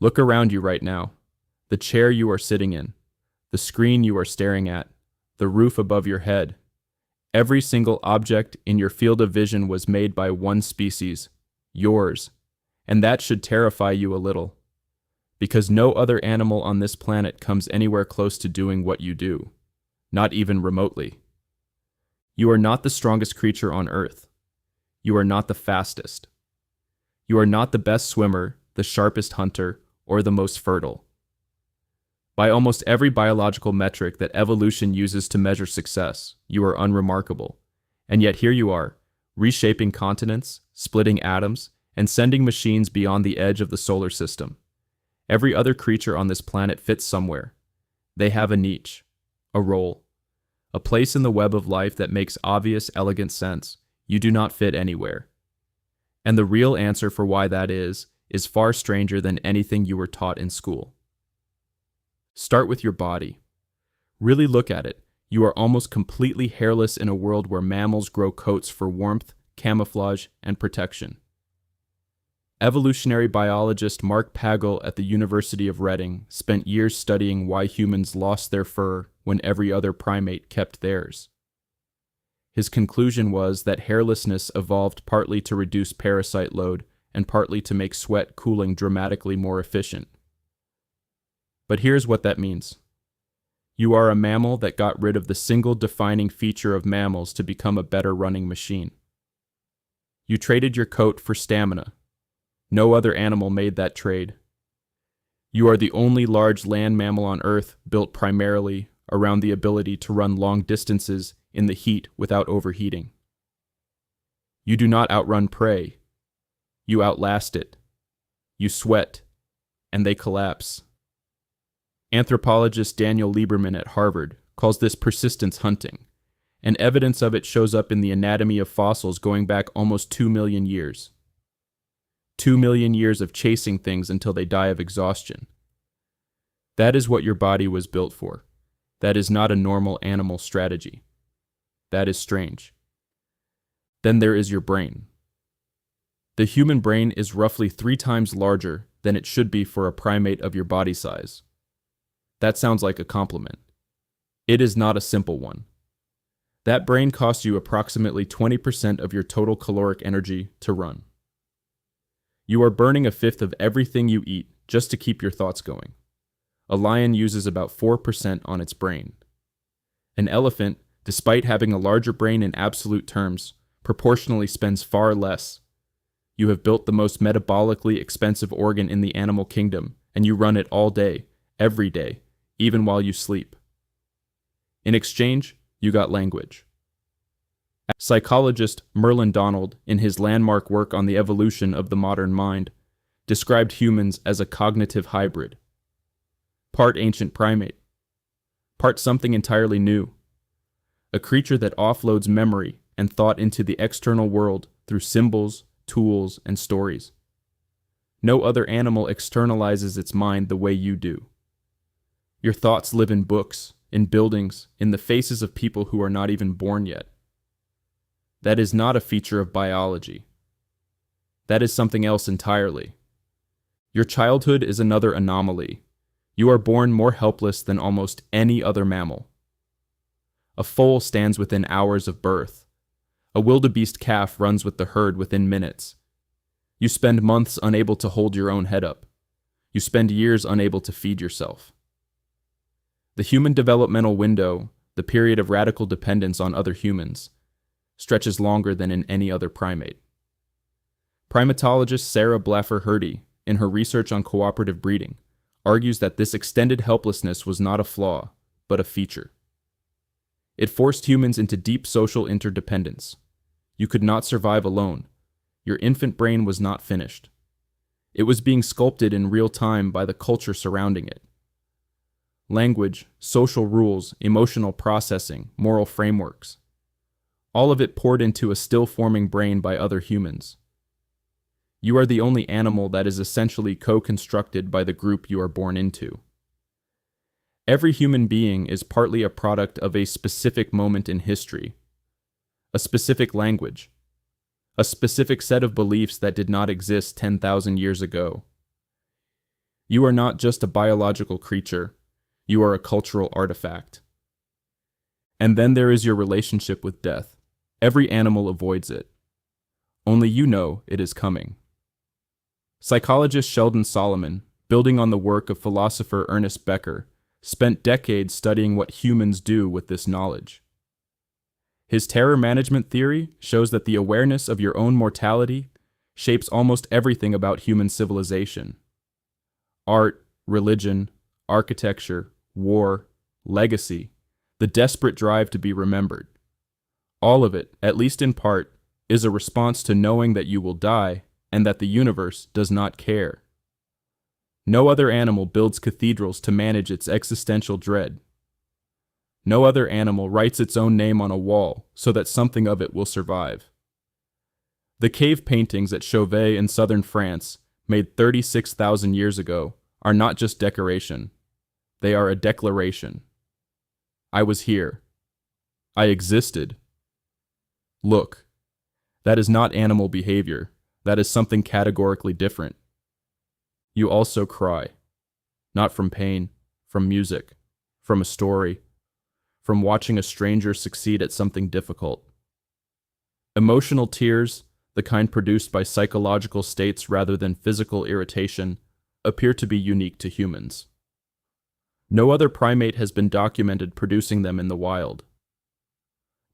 Look around you right now. The chair you are sitting in, the screen you are staring at, the roof above your head. Every single object in your field of vision was made by one species, yours, and that should terrify you a little, because no other animal on this planet comes anywhere close to doing what you do, not even remotely. You are not the strongest creature on Earth. You are not the fastest. You are not the best swimmer, the sharpest hunter, or the most fertile. By almost every biological metric that evolution uses to measure success, you are unremarkable. And yet here you are, reshaping continents, splitting atoms, and sending machines beyond the edge of the solar system. Every other creature on this planet fits somewhere. They have a niche, a role, a place in the web of life that makes obvious, elegant sense. You do not fit anywhere. And the real answer for why that is far stranger than anything you were taught in school. Start with your body. Really look at it. You are almost completely hairless in a world where mammals grow coats for warmth, camouflage, and protection. Evolutionary biologist Mark Pagel at the University of Reading spent years studying why humans lost their fur when every other primate kept theirs. His conclusion was that hairlessness evolved partly to reduce parasite load and partly to make sweat cooling dramatically more efficient. But here's what that means. You are a mammal that got rid of the single defining feature of mammals to become a better running machine. You traded your coat for stamina. No other animal made that trade. You are the only large land mammal on Earth built primarily around the ability to run long distances in the heat without overheating. You do not outrun prey. You outlast it. You sweat, and they collapse. Anthropologist Daniel Lieberman at Harvard calls this persistence hunting, and evidence of it shows up in the anatomy of fossils going back almost 2 million years. 2 million years of chasing things until they die of exhaustion. That is what your body was built for. That is not a normal animal strategy. That is strange. Then there is your brain. The human brain is roughly 3 times larger than it should be for a primate of your body size. That sounds like a compliment. It is not a simple one. That brain costs you approximately 20% of your total caloric energy to run. You are burning a fifth of everything you eat just to keep your thoughts going. A lion uses about 4% on its brain. An elephant, despite having a larger brain in absolute terms, proportionally spends far less. You have built the most metabolically expensive organ in the animal kingdom, and you run it all day, every day, even while you sleep. In exchange, you got language. Psychologist Merlin Donald, in his landmark work on the evolution of the modern mind, described humans as a cognitive hybrid. Part ancient primate, part something entirely new. A creature that offloads memory and thought into the external world through symbols, tools, and stories. No other animal externalizes its mind the way you do. Your thoughts live in books, in buildings, in the faces of people who are not even born yet. That is not a feature of biology. That is something else entirely. Your childhood is another anomaly. You are born more helpless than almost any other mammal. A foal stands within hours of birth. A wildebeest calf runs with the herd within minutes. You spend months unable to hold your own head up. You spend years unable to feed yourself. The human developmental window, the period of radical dependence on other humans, stretches longer than in any other primate. Primatologist Sarah Blaffer Hrdy, in her research on cooperative breeding, argues that this extended helplessness was not a flaw, but a feature. It forced humans into deep social interdependence. You could not survive alone. Your infant brain was not finished. It was being sculpted in real time by the culture surrounding it. Language, social rules, emotional processing, moral frameworks. All of it poured into a still-forming brain by other humans. You are the only animal that is essentially co-constructed by the group you are born into. Every human being is partly a product of a specific moment in history, a specific language, a specific set of beliefs that did not exist 10,000 years ago. You are not just a biological creature, you are a cultural artifact. And then there is your relationship with death. Every animal avoids it. Only you know it is coming. Psychologist Sheldon Solomon, building on the work of philosopher Ernest Becker, spent decades studying what humans do with this knowledge. His terror management theory shows that the awareness of your own mortality shapes almost everything about human civilization. Art, religion, architecture, war, legacy, the desperate drive to be remembered. All of it, at least in part, is a response to knowing that you will die and that the universe does not care. No other animal builds cathedrals to manage its existential dread. No other animal writes its own name on a wall so that something of it will survive. The cave paintings at Chauvet in southern France, made 36,000 years ago, are not just decoration. They are a declaration. I was here. I existed. Look, that is not animal behavior. That is something categorically different. You also cry. Not from pain, from music, from a story, from watching a stranger succeed at something difficult. Emotional tears, the kind produced by psychological states rather than physical irritation, appear to be unique to humans. No other primate has been documented producing them in the wild.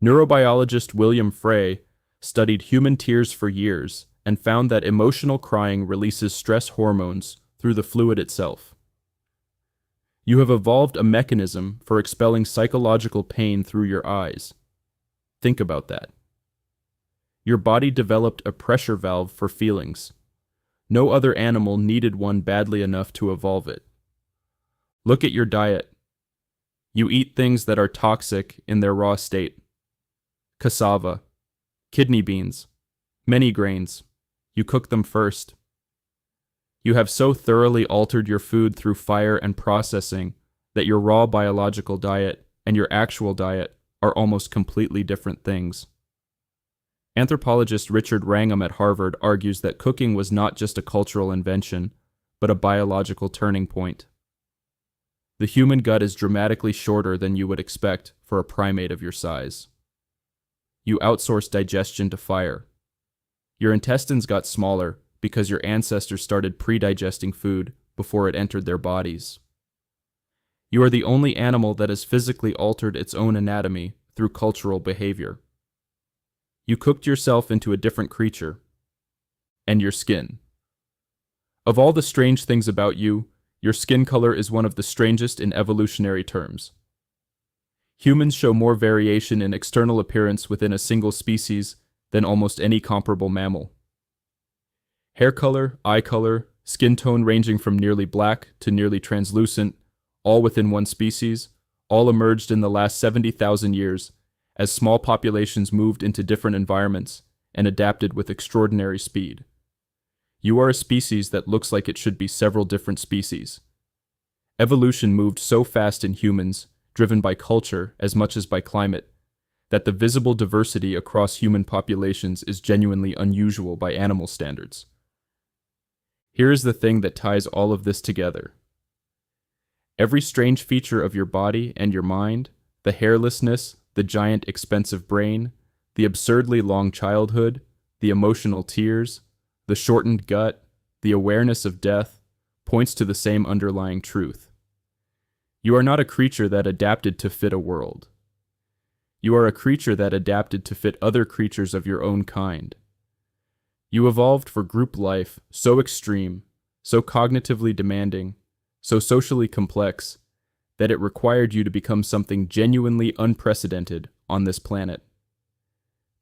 Neurobiologist William Frey studied human tears for years and found that emotional crying releases stress hormones through the fluid itself. You have evolved a mechanism for expelling psychological pain through your eyes. Think about that. Your body developed a pressure valve for feelings. No other animal needed one badly enough to evolve it. Look at your diet. You eat things that are toxic in their raw state. Cassava, kidney beans, many grains. You cook them first. You have so thoroughly altered your food through fire and processing that your raw biological diet and your actual diet are almost completely different things. Anthropologist Richard Wrangham at Harvard argues that cooking was not just a cultural invention, but a biological turning point. The human gut is dramatically shorter than you would expect for a primate of your size. You outsource digestion to fire. Your intestines got smaller because your ancestors started pre-digesting food before it entered their bodies. You are the only animal that has physically altered its own anatomy through cultural behavior. You cooked yourself into a different creature. And your skin. Of all the strange things about you, your skin color is one of the strangest in evolutionary terms. Humans show more variation in external appearance within a single species than almost any comparable mammal. Hair color, eye color, skin tone ranging from nearly black to nearly translucent, all within one species, all emerged in the last 70,000 years as small populations moved into different environments and adapted with extraordinary speed. You are a species that looks like it should be several different species. Evolution moved so fast in humans, driven by culture as much as by climate, that the visible diversity across human populations is genuinely unusual by animal standards. Here is the thing that ties all of this together. Every strange feature of your body and your mind, the hairlessness, the giant expensive brain, the absurdly long childhood, the emotional tears, the shortened gut, the awareness of death, points to the same underlying truth. You are not a creature that adapted to fit a world. You are a creature that adapted to fit other creatures of your own kind. You evolved for group life so extreme, so cognitively demanding, so socially complex, that it required you to become something genuinely unprecedented on this planet.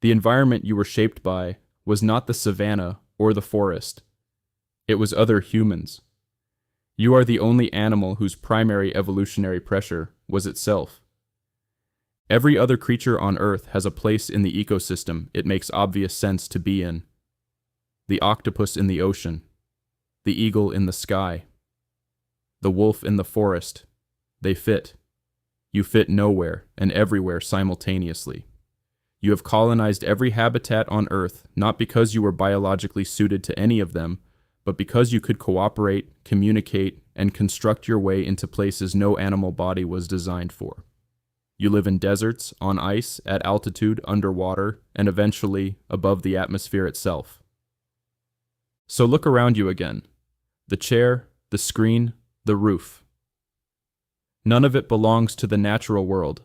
The environment you were shaped by was not the savanna or the forest. It was other humans. You are the only animal whose primary evolutionary pressure was itself. Every other creature on Earth has a place in the ecosystem it makes obvious sense to be in. The octopus in the ocean, the eagle in the sky, the wolf in the forest. They fit. You fit nowhere and everywhere simultaneously. You have colonized every habitat on Earth, not because you were biologically suited to any of them, but because you could cooperate, communicate, and construct your way into places no animal body was designed for. You live in deserts, on ice, at altitude, underwater, and eventually above the atmosphere itself. So look around you again. The chair, the screen, the roof. None of it belongs to the natural world.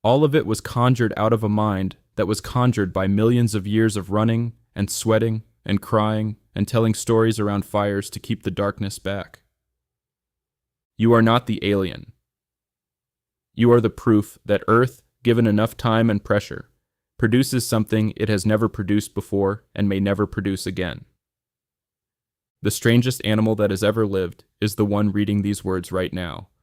All of it was conjured out of a mind that was conjured by millions of years of running and sweating and crying and telling stories around fires to keep the darkness back. You are not the alien. You are the proof that Earth, given enough time and pressure, produces something it has never produced before and may never produce again. The strangest animal that has ever lived is the one reading these words right now,